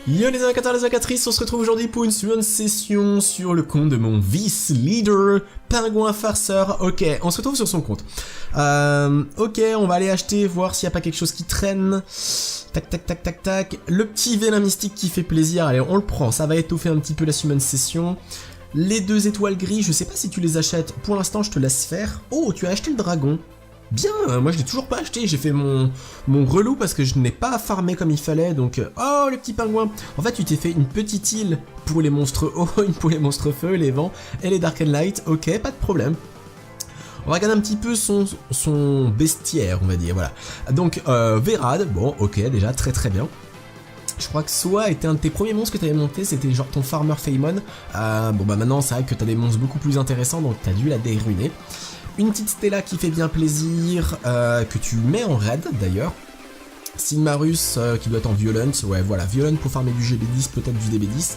Yo les incateurs, les incatrices, on se retrouve aujourd'hui pour une seconde session sur le compte de mon vice-leader, Pingouin Farceur. Ok, on se retrouve sur son compte. Ok, on va aller acheter, voir s'il n'y a pas quelque chose qui traîne. Tac, tac, tac, tac, tac. Le petit vélin mystique qui fait plaisir, allez, on le prend, ça va étoffer un petit peu la summon session. Les 2 étoiles gris, je sais pas si tu les achètes, pour l'instant je te laisse faire. Oh, tu as acheté le dragon. Bien, moi je l'ai toujours pas acheté, j'ai fait mon relou parce que je n'ai pas farmé comme il fallait, donc... Oh, le petit pingouin. En fait, tu t'es fait une petite île pour les monstres eau, une pour les monstres feu, les vents et les Dark and Light, ok, pas de problème. On va regarder un petit peu son bestiaire, on va dire, voilà. Donc, Vérad, bon, ok, déjà, très très bien. Je crois que Soa était un de tes premiers monstres que tu avais monté, c'était genre ton Farmer Feymon. Bon bah maintenant, c'est vrai que tu as des monstres beaucoup plus intéressants, donc tu as dû la déruiner. Une petite Stella qui fait bien plaisir, que tu mets en raid d'ailleurs. Sigmarus qui doit être en Violent, ouais voilà, Violent pour farmer du GB10, peut-être du DB10.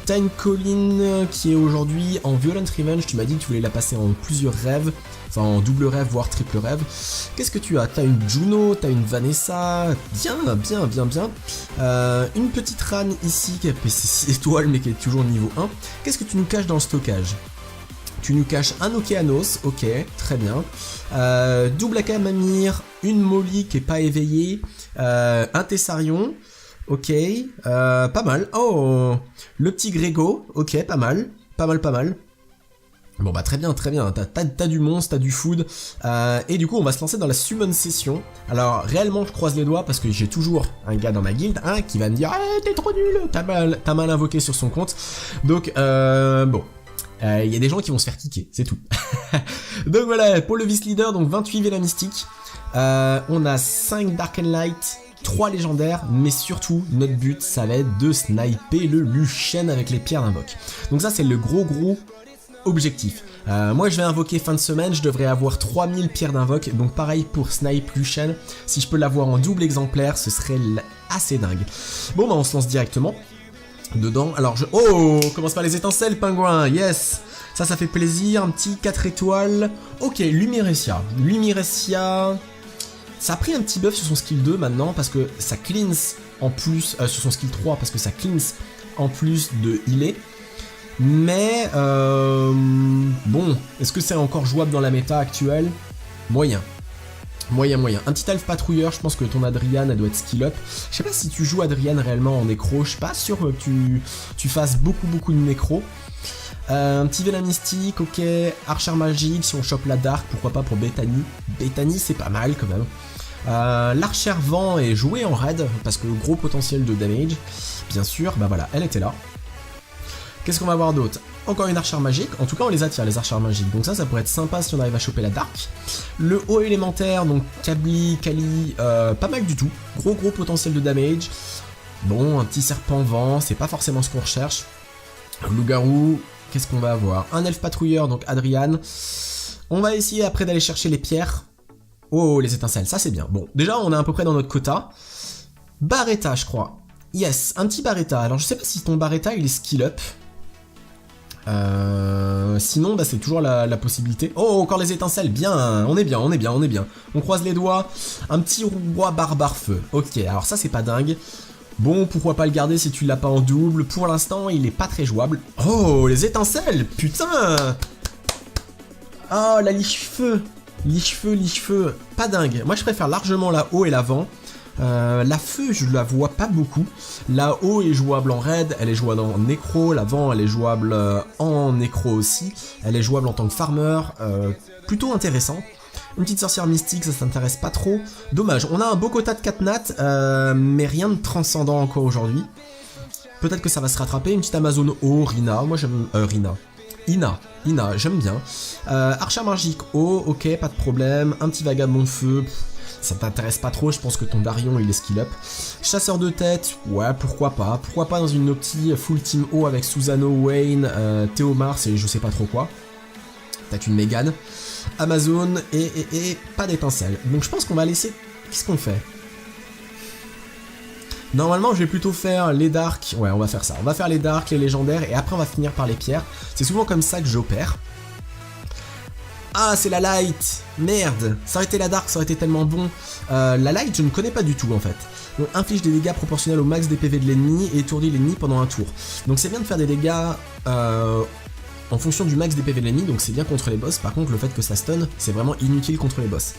T'as une Colline qui est aujourd'hui en Violent Revenge, tu m'as dit que tu voulais la passer en plusieurs rêves, enfin en double rêve, voire triple rêve. Qu'est-ce que tu as? T'as une Juno, t'as une Vanessa, bien, bien, bien, bien. Une petite Ran ici qui a PC6 étoiles mais qui est toujours niveau 1. Qu'est-ce que tu nous caches dans le stockage? Tu nous caches un Okeanos, ok, très bien. Double Akamamir, une Molly qui est pas éveillée, un Tessarion, ok, pas mal. Oh, le petit Grégo, ok, pas mal, pas mal, pas mal. Bon bah très bien, t'as du monstre, t'as du food, et du coup on va se lancer dans la summon session. Alors réellement je croise les doigts parce que j'ai toujours un gars dans ma guilde, qui va me dire ah, t'es trop nul, t'as mal invoqué sur son compte. Donc bon. Il y a des gens qui vont se faire kicker, c'est tout. Donc voilà, pour le vice-leader, donc 28 vélins mystiques. On a 5 Dark and Light, 3 légendaires, mais surtout, notre but, ça va être de sniper le Luchen avec les pierres d'invoque. Donc ça, c'est le gros objectif. Moi, je vais invoquer fin de semaine, je devrais avoir 3000 pierres d'invoque. Donc pareil pour snipe Luchen. Si je peux l'avoir en double exemplaire, ce serait assez dingue. Bon, bah on se lance directement. Dedans, alors Oh, commence par les étincelles, pingouin, yes. Ça fait plaisir, un petit 4 étoiles. Ok, Lumirecia. Lumirecia, ça a pris un petit buff sur son skill 2 maintenant, parce que ça cleanse en plus, sur son skill 3, parce que ça cleanse en plus de healer. Mais, bon, est-ce que c'est encore jouable dans la méta actuelle? Moyen. Moyen. Un petit elfe patrouilleur, je pense que ton Adrian, elle doit être skill up. Je sais pas si tu joues Adrian réellement en nécro, je suis pas sûr que tu fasses beaucoup de nécro. Un petit vélin mystique, ok. Archer magique, si on chope la dark, pourquoi pas pour Bethany. Bethany, c'est pas mal quand même. L'archer vent est joué en raid, parce que gros potentiel de damage. Bien sûr, bah voilà, elle était là. Qu'est-ce qu'on va avoir d'autre? Encore une archère magique, en tout cas on les attire les archères magiques, donc ça pourrait être sympa si on arrive à choper la dark. Le haut élémentaire, donc Kabli, Kali, pas mal du tout, gros potentiel de damage. Bon, un petit serpent vent, c'est pas forcément ce qu'on recherche. Loup-garou, qu'est-ce qu'on va avoir? Un elfe patrouilleur, donc Adrian. On va essayer après d'aller chercher les pierres. Oh, les étincelles, ça c'est bien. Bon, déjà on est à peu près dans notre quota. Barretta, je crois. Yes, un petit Barretta. Alors je sais pas si ton Barretta il est skill up. Sinon bah c'est toujours la possibilité. Oh, encore les étincelles, bien, on est bien. On croise les doigts. Un petit roi barbare feu. Ok, alors ça c'est pas dingue. Bon, pourquoi pas le garder si tu l'as pas en double. Pour l'instant il est pas très jouable. Oh, les étincelles, putain. Oh, la liche-feu. Liche-feu, pas dingue. Moi je préfère largement la haut et l'avant. La feu, je la vois pas beaucoup. La haut est jouable en raid, elle est jouable en nécro. L'avant, elle est jouable en nécro aussi. Elle est jouable en tant que farmer. Plutôt intéressant. Une petite sorcière mystique, ça s'intéresse pas trop. Dommage, on a un beau quota de 4 nats, mais rien de transcendant encore aujourd'hui. Peut-être que ça va se rattraper. Une petite Amazon haut, Rina. Moi j'aime. Ina, j'aime bien. Archer magique haut, ok, pas de problème. Un petit vagabond feu. Ça t'intéresse pas trop, je pense que ton Darion il est skill up. Chasseur de tête, ouais, pourquoi pas dans une opti full team O avec Susano, Wayne, Théomars et je sais pas trop quoi. T'as une Mégane, Amazon et pas d'étincelle. Donc je pense qu'on va laisser... Qu'est-ce qu'on fait? Normalement je vais plutôt faire les darks, ouais on va faire ça. On va faire les darks, les légendaires et après on va finir par les pierres. C'est souvent comme ça que j'opère. Ah, c'est la light. Merde. Ça aurait été la dark, ça aurait été tellement bon. La light, je ne connais pas du tout en fait. Donc inflige des dégâts proportionnels au max des PV de l'ennemi et étourdit l'ennemi pendant un tour. Donc c'est bien de faire des dégâts en fonction du max des PV de l'ennemi, donc c'est bien contre les boss. Par contre, le fait que ça stun, c'est vraiment inutile contre les boss.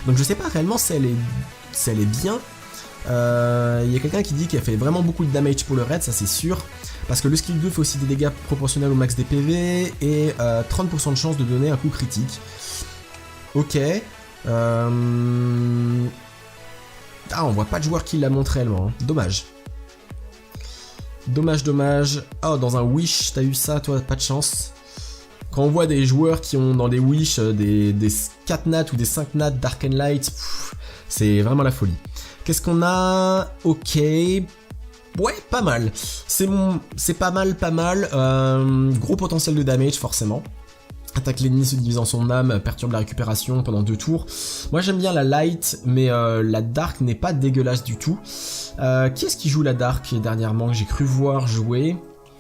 Donc je sais pas réellement si elle est bien. Il y a quelqu'un qui dit qu'elle fait vraiment beaucoup de damage pour le raid, ça c'est sûr. Parce que le skill 2 fait aussi des dégâts proportionnels au max des PV et 30% de chance de donner un coup critique. Ok. Ah, on voit pas de joueur qui l'a montré réellement. Hein. Dommage. Dommage, dommage. Oh, dans un Wish, t'as eu ça, toi, pas de chance. Quand on voit des joueurs qui ont dans des Wish des 4 nats ou des 5 nats Dark and Light, c'est vraiment la folie. Qu'est-ce qu'on a? Ok. Ouais, pas mal. C'est pas mal, pas mal. Gros potentiel de damage, forcément. Attaque l'ennemi se divise en son âme, perturbe la récupération pendant 2 tours. Moi j'aime bien la light, mais la dark n'est pas dégueulasse du tout. Qui est-ce qui joue la dark dernièrement que j'ai cru voir jouer?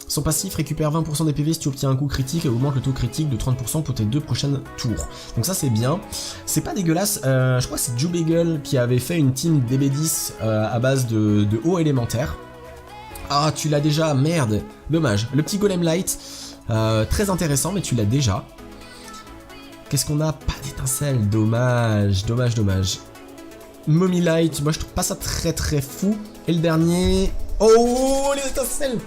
Son passif récupère 20% des PV si tu obtiens un coup critique et augmente le taux critique de 30% pour tes 2 prochains tours. Donc ça c'est bien. C'est pas dégueulasse. Je crois que c'est Jubeagle qui avait fait une team DB10 à base de eau élémentaire. Ah, tu l'as déjà, merde. Dommage. Le petit golem light, très intéressant, mais tu l'as déjà. Qu'est-ce qu'on a? Pas d'étincelle, dommage, dommage, dommage. Mommy light, moi je trouve pas ça très très fou. Et le dernier... Oh, les étincelles!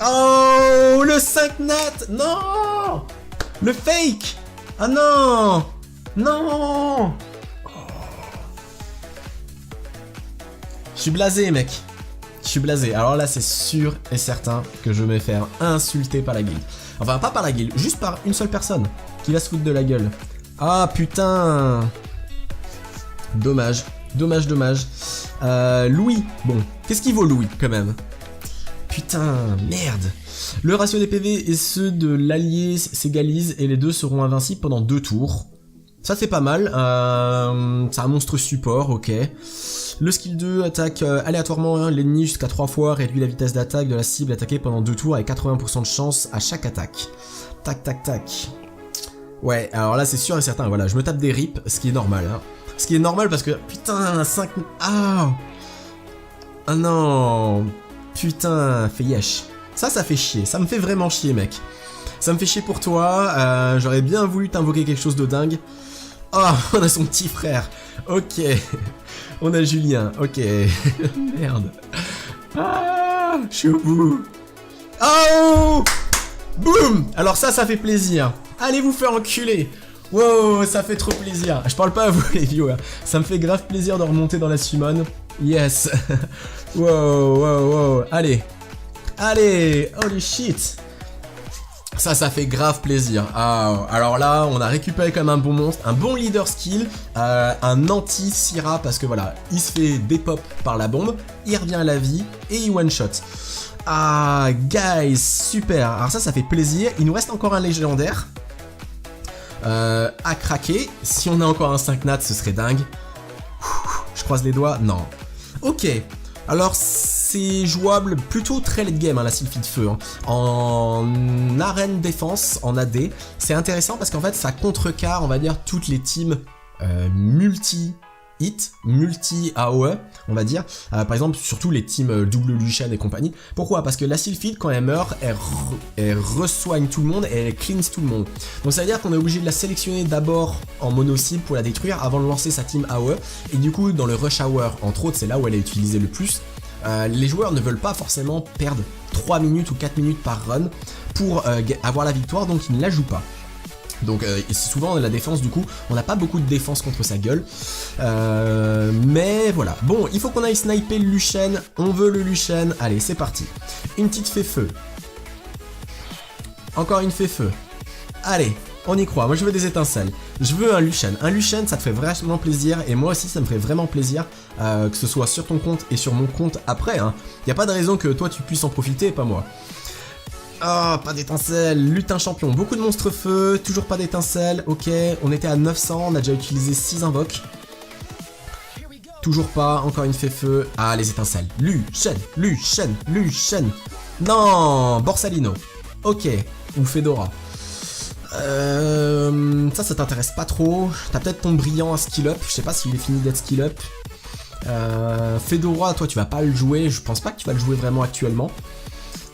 Oh, le 5 nat! Non! Le fake! Ah non! Non! Je suis blasé, mec. Je suis blasé. Alors là, c'est sûr et certain que je vais me faire insulter par la guilde. Enfin, pas par la guilde, juste par une seule personne qui va se foutre de la gueule. Ah, putain. Dommage. Dommage, dommage. Louis. Bon, qu'est-ce qu'il vaut Louis, quand même? Putain, merde. Le ratio des PV et ceux de l'allié s'égalisent et les deux seront invincibles pendant 2 tours. Ça c'est pas mal, c'est un monstre support, ok. Le skill 2 attaque aléatoirement l'ennemi jusqu'à 3 fois, réduit la vitesse d'attaque de la cible attaquée pendant 2 tours avec 80% de chance à chaque attaque. Tac tac tac. Ouais, alors là c'est sûr et certain, voilà, je me tape des rips, ce qui est normal. Hein. Ce qui est normal parce que, putain, 5... Ah. Ah non. Putain, fait yesh. Ça fait chier, ça me fait vraiment chier mec. Ça me fait chier pour toi, j'aurais bien voulu t'invoquer quelque chose de dingue. Oh, on a son petit frère. Ok. On a Julien. Ok. Merde. Ah, je suis au bout. Oh, boum. Alors ça fait plaisir. Allez vous faire enculer. Wow, ça fait trop plaisir. Je parle pas à vous les viewers. Ça me fait grave plaisir de remonter dans la summon. Yes. Wow, wow, wow. Allez. Allez. Holy shit. Ça fait grave plaisir. Ah, alors là, on a récupéré comme un bon monstre, un bon leader skill, un anti-Syrah parce que voilà, il se fait dépop par la bombe, il revient à la vie et il one-shot. Ah, guys, super. Alors ça fait plaisir. Il nous reste encore un légendaire à craquer. Si on a encore un 5 nat, ce serait dingue. Je croise les doigts. Non. Ok. Alors c'est jouable plutôt très late game hein, la Sylphie de Feu. Hein. En arène défense, en AD, c'est intéressant parce qu'en fait ça contrecarre on va dire toutes les teams multi-hit, multi-AOE on va dire. Par exemple surtout les teams double Lucian et compagnie. Pourquoi? Parce que la Sylphide quand elle meurt, elle resoigne tout le monde et elle cleanse tout le monde. Donc ça veut dire qu'on est obligé de la sélectionner d'abord en mono-cible pour la détruire avant de lancer sa team AOE. Et du coup dans le Rush Hour entre autres c'est là où elle est utilisée le plus. Les joueurs ne veulent pas forcément perdre 3 minutes ou 4 minutes par run pour avoir la victoire donc ils ne la jouent pas. Donc souvent la défense du coup, on n'a pas beaucoup de défense contre sa gueule. Mais voilà. Bon, il faut qu'on aille sniper le Lucian. On veut le Lucian. Allez, c'est parti. Une petite fée-feu. Encore une fée-feu. Allez, on y croit. Moi je veux des étincelles. Je veux un Lucian. Un Lucian ça te fait vraiment plaisir. Et moi aussi ça me ferait vraiment plaisir que ce soit sur ton compte et sur mon compte après. Hein. Y a pas de raison que toi tu puisses en profiter et pas moi. Oh, pas d'étincelles, lutin champion, beaucoup de monstres feu, toujours pas d'étincelles, ok, on était à 900, on a déjà utilisé 6 invoques. Toujours pas, encore une fée-feu, ah les étincelles, Lucian, non, Borsalino, ok, ou Fedora. Ça t'intéresse pas trop. T'as peut-être ton brillant à skill up. Je sais pas s'il est fini d'être skill up. Fedora, toi tu vas pas le jouer. Je pense pas que tu vas le jouer vraiment actuellement.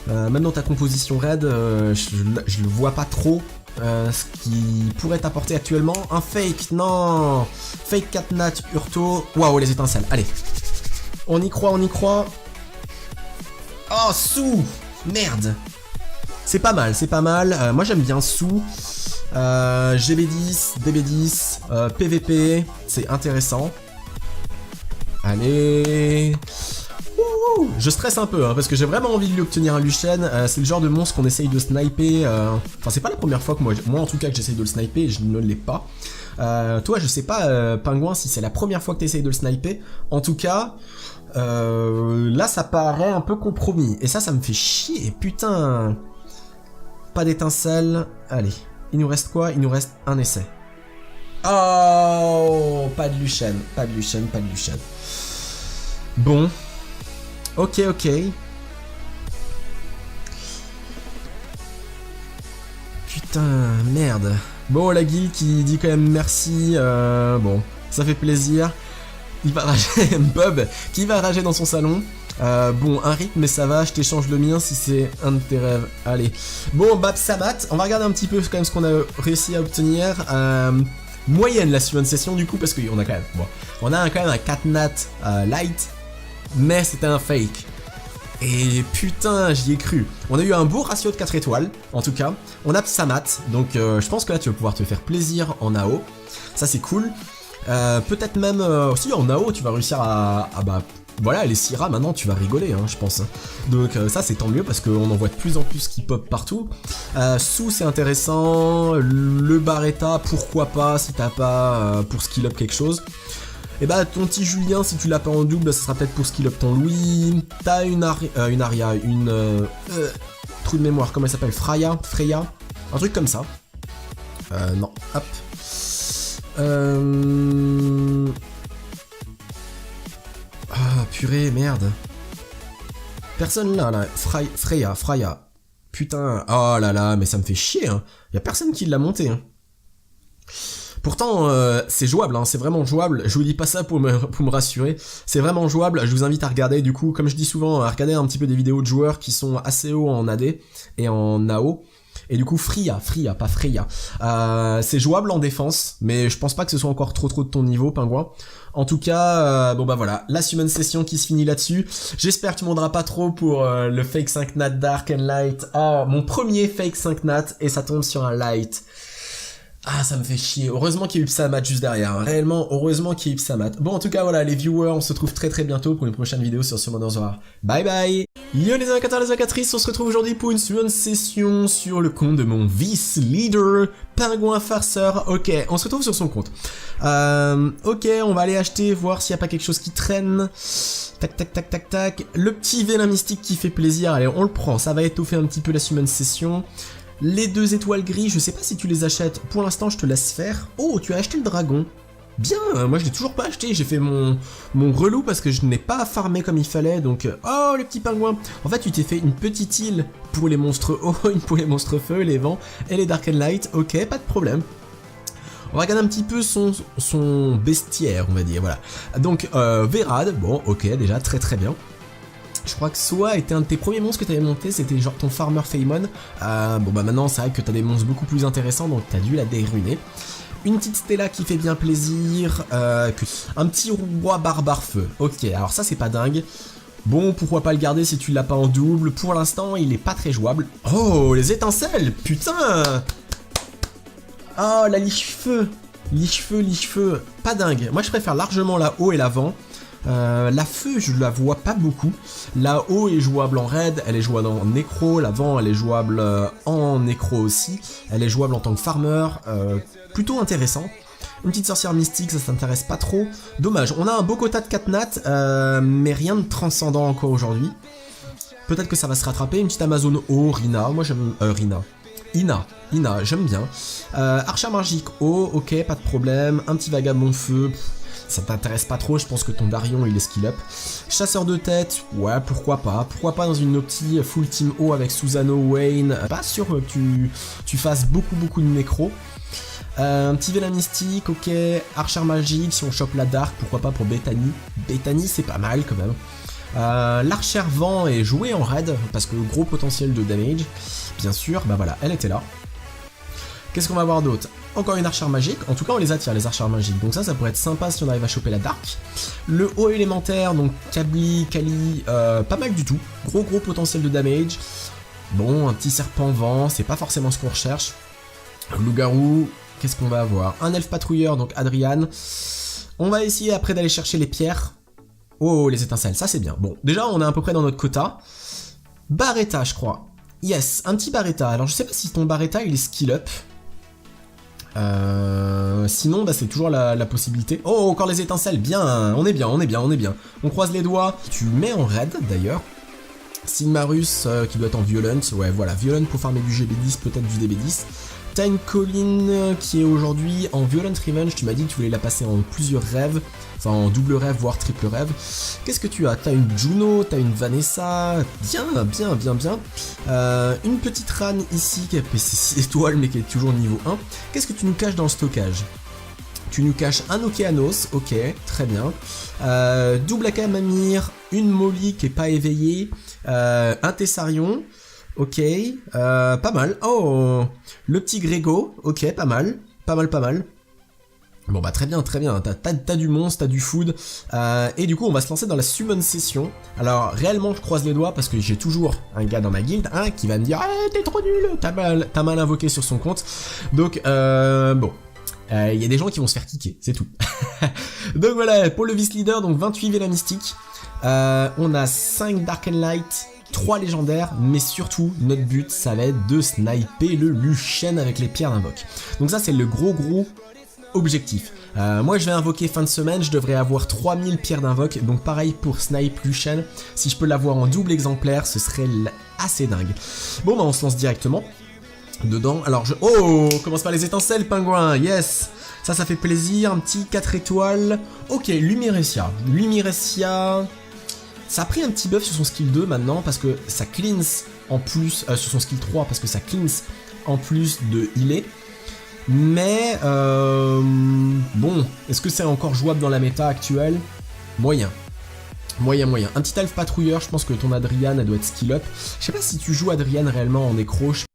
Même dans ta composition raid, je le vois pas trop. Ce qui pourrait t'apporter actuellement. Un fake, non. Fake Catnat, Urto. Waouh, les étincelles. Allez. On y croit, on y croit. Oh, Sou. Merde. C'est pas mal, c'est pas mal. Moi j'aime bien Sou. GB10, DB10, PVP. C'est intéressant. Allez. Ouh, je stresse un peu hein, parce que j'ai vraiment envie de lui obtenir un Luchen. C'est le genre de monstre qu'on essaye de sniper. Enfin, c'est pas la première fois que moi en tout cas que j'essaye de le sniper et je ne l'ai pas. Toi, je sais pas, Pingouin, si c'est la première fois que tu essayes de le sniper. En tout cas, là, ça paraît un peu compromis. Et ça me fait chier. Putain. Pas d'étincelle. Allez. Il nous reste quoi? Il nous reste un essai. Oh, pas de Luchen. Pas de Luchen, pas de Luchen. Bon. Ok, ok. Putain, merde. Bon, la guilde qui dit quand même merci. Bon, ça fait plaisir. Il va rager. Bob, qui va rager dans son salon. Bon, un rythme, mais ça va, je t'échange le mien si c'est un de tes rêves. Allez. Bon, Bab Samat, on va regarder un petit peu quand même ce qu'on a réussi à obtenir. Moyenne la suivante session du coup, parce qu'on a quand même... Bon, on a quand même un Catnat light, mais c'était un fake. Et putain, j'y ai cru. On a eu un beau ratio de 4 étoiles, en tout cas. On a Psamat, donc je pense que là tu vas pouvoir te faire plaisir en AO. Ça c'est cool. Peut-être même aussi en AO tu vas réussir à bah voilà, les Syrah maintenant tu vas rigoler hein, je pense. Donc ça c'est tant mieux parce qu'on en voit de plus en plus qui pop partout. Sous c'est intéressant, le Barretta pourquoi pas si t'as pas pour skill up quelque chose. Et bah ton petit Julien si tu l'as pas en double ça sera peut-être pour skill up ton Louis. T'as une Aria, trou de mémoire, comment elle s'appelle, Freya, un truc comme ça. Non, hop. Ah purée, merde. Personne là, Freya. Putain, oh là là, mais ça me fait chier, hein. Y'a personne qui l'a monté, hein. Pourtant, c'est jouable, hein, c'est vraiment jouable. Je vous dis pas ça pour me rassurer. C'est vraiment jouable. Je vous invite à regarder, du coup, comme je dis souvent, à regarder un petit peu des vidéos de joueurs qui sont assez hauts en AD et en AO. Et du coup, Freya, pas Freya. C'est jouable en défense, mais je pense pas que ce soit encore trop de ton niveau, Pingouin. En tout cas, bon bah voilà, la Summon Session qui se finit là-dessus. J'espère que tu m'en donneras pas trop pour le fake 5 nat Dark and Light. Oh, mon premier fake 5 nat, et ça tombe sur un Light. Ah, ça me fait chier. Heureusement qu'il y a eu Psamat juste derrière. Hein. Réellement, heureusement qu'il y a eu Psamat. Bon, en tout cas, voilà, les viewers, on se retrouve très bientôt pour une prochaine vidéo sur Summoners War. Bye bye. Yo les invocateurs, les invocatrices, on se retrouve aujourd'hui pour une suivante session sur le compte de mon vice-leader, Pingouin Farceur. Ok, on se retrouve sur son compte. Ok, on va aller acheter, voir s'il n'y a pas quelque chose qui traîne. Tac. Le petit vélin mystique qui fait plaisir, allez, on le prend. Ça va étoffer un petit peu la summon session. Les 2 étoiles gris, je sais pas si tu les achètes. Pour l'instant, je te laisse faire. Oh, tu as acheté le dragon. Bien, moi je l'ai toujours pas acheté. J'ai fait mon relou parce que je n'ai pas farmé comme il fallait. Donc, oh, le petit pingouin. En fait, tu t'es fait une petite île pour les monstres eau, une pour les monstres feu, les vents et les Dark and Light. Ok, pas de problème. On va regarder un petit peu son bestiaire, on va dire, voilà. Donc, Vérad, bon, ok, déjà, très bien. Je crois que Soa était un de tes premiers monstres que tu avais monté, c'était genre ton Farmer Feymon. Bon bah maintenant c'est vrai que tu as des monstres beaucoup plus intéressants, donc tu as dû la déruiner. Une petite Stella qui fait bien plaisir, un petit roi barbare feu. Ok, alors ça c'est pas dingue. Bon, pourquoi pas le garder si tu l'as pas en double. Pour l'instant, il est pas très jouable. Oh, les étincelles, putain. Oh, la liche-feu. Liche-feu, pas dingue. Moi je préfère largement la haut et l'avant. La feu je la vois pas beaucoup. La haut est jouable en raid, elle est jouable en nécro, l'avant elle est jouable en nécro aussi, elle est jouable en tant que farmer, plutôt intéressant. Une petite sorcière mystique, ça s'intéresse pas trop. Dommage, on a un beau quota de 4 nat, mais rien de transcendant encore aujourd'hui. Peut-être que ça va se rattraper. Une petite Amazon haut, Rina, moi j'aime... Ina, j'aime bien. Archer magique haut, ok, pas de problème. Un petit vagabond feu... ça t'intéresse pas trop, je pense que ton Darion il est skill up. Chasseur de tête, ouais, pourquoi pas dans une opti full team O avec Susano, Wayne, pas sûr que tu fasses beaucoup de nécro. Un petit Vélin Mystique, ok, Archer Magique, si on chope la Dark, pourquoi pas pour Bethany. Bethany c'est pas mal quand même. L'Archer Vent est joué en raid, parce que gros potentiel de damage, bien sûr, bah voilà, elle était là. Qu'est-ce qu'on va avoir d'autre? Encore une Archer Magique, en tout cas on les attire les Archers Magiques, donc ça pourrait être sympa si on arrive à choper la Dark. Le haut élémentaire, donc Kabli, Kali, pas mal du tout, gros potentiel de damage. Bon, un petit Serpent Vent, c'est pas forcément ce qu'on recherche. Loup-garou, qu'est-ce qu'on va avoir? Un elfe patrouilleur, donc Adrian. On va essayer après d'aller chercher les pierres. Oh, les étincelles, ça c'est bien. Bon, déjà on est à peu près dans notre quota. Barretta, je crois. Yes, un petit Barretta. Alors je sais pas si ton Barretta il est skill up. Sinon, bah, c'est toujours la possibilité. Oh, encore les étincelles, bien, on est bien. On croise les doigts. Tu mets en raid d'ailleurs. Sigmarus qui doit être en violent. Ouais, voilà, violent pour farmer du GB10, peut-être du DB10. T'as une Colline qui est aujourd'hui en Violent Revenge, tu m'as dit que tu voulais la passer en plusieurs rêves, enfin en double rêve, voire triple rêve. Qu'est-ce que tu as? T'as une Juno, t'as une Vanessa, bien. Une petite Ran ici qui a PC 6 étoiles mais qui est toujours niveau 1. Qu'est-ce que tu nous caches dans le stockage? Tu nous caches un Okeanos, ok, très bien. Double Akamamir, une Molly qui est pas éveillée, un Tessarion. Ok, pas mal. Oh, le petit Grégo, ok, pas mal. Bon bah très bien, t'as du monstre, t'as du food, et du coup on va se lancer dans la summon session. Alors réellement je croise les doigts parce que j'ai toujours un gars dans ma guilde, hein, qui va me dire ah, t'es trop nul, t'as mal invoqué sur son compte. Donc bon, il y a des gens qui vont se faire kicker, c'est tout. Donc voilà, pour le vice leader, donc 28 Vélin Mystique, on a 5 Dark and Light, 3 légendaires, mais surtout notre but ça va être de sniper le Lucian avec les pierres d'invoque. Donc ça c'est le gros objectif. Moi je vais invoquer fin de semaine, je devrais avoir 3000 pierres d'invoque, donc pareil pour snipe Lucian, si je peux l'avoir en double exemplaire ce serait assez dingue. Bon bah on se lance directement dedans. Alors oh, commence par les étincelles pingouin, yes. Ça fait plaisir, un petit 4 étoiles. Ok, Lumirecia, ça a pris un petit buff sur son skill 2 maintenant parce que ça cleanse en plus, sur son skill 3 parce que ça cleanse en plus de healer. Mais bon, est-ce que c'est encore jouable dans la méta actuelle? Moyen. Un petit elfe patrouilleur, je pense que ton Adrian elle doit être skill up. Je sais pas si tu joues Adrian réellement en écro.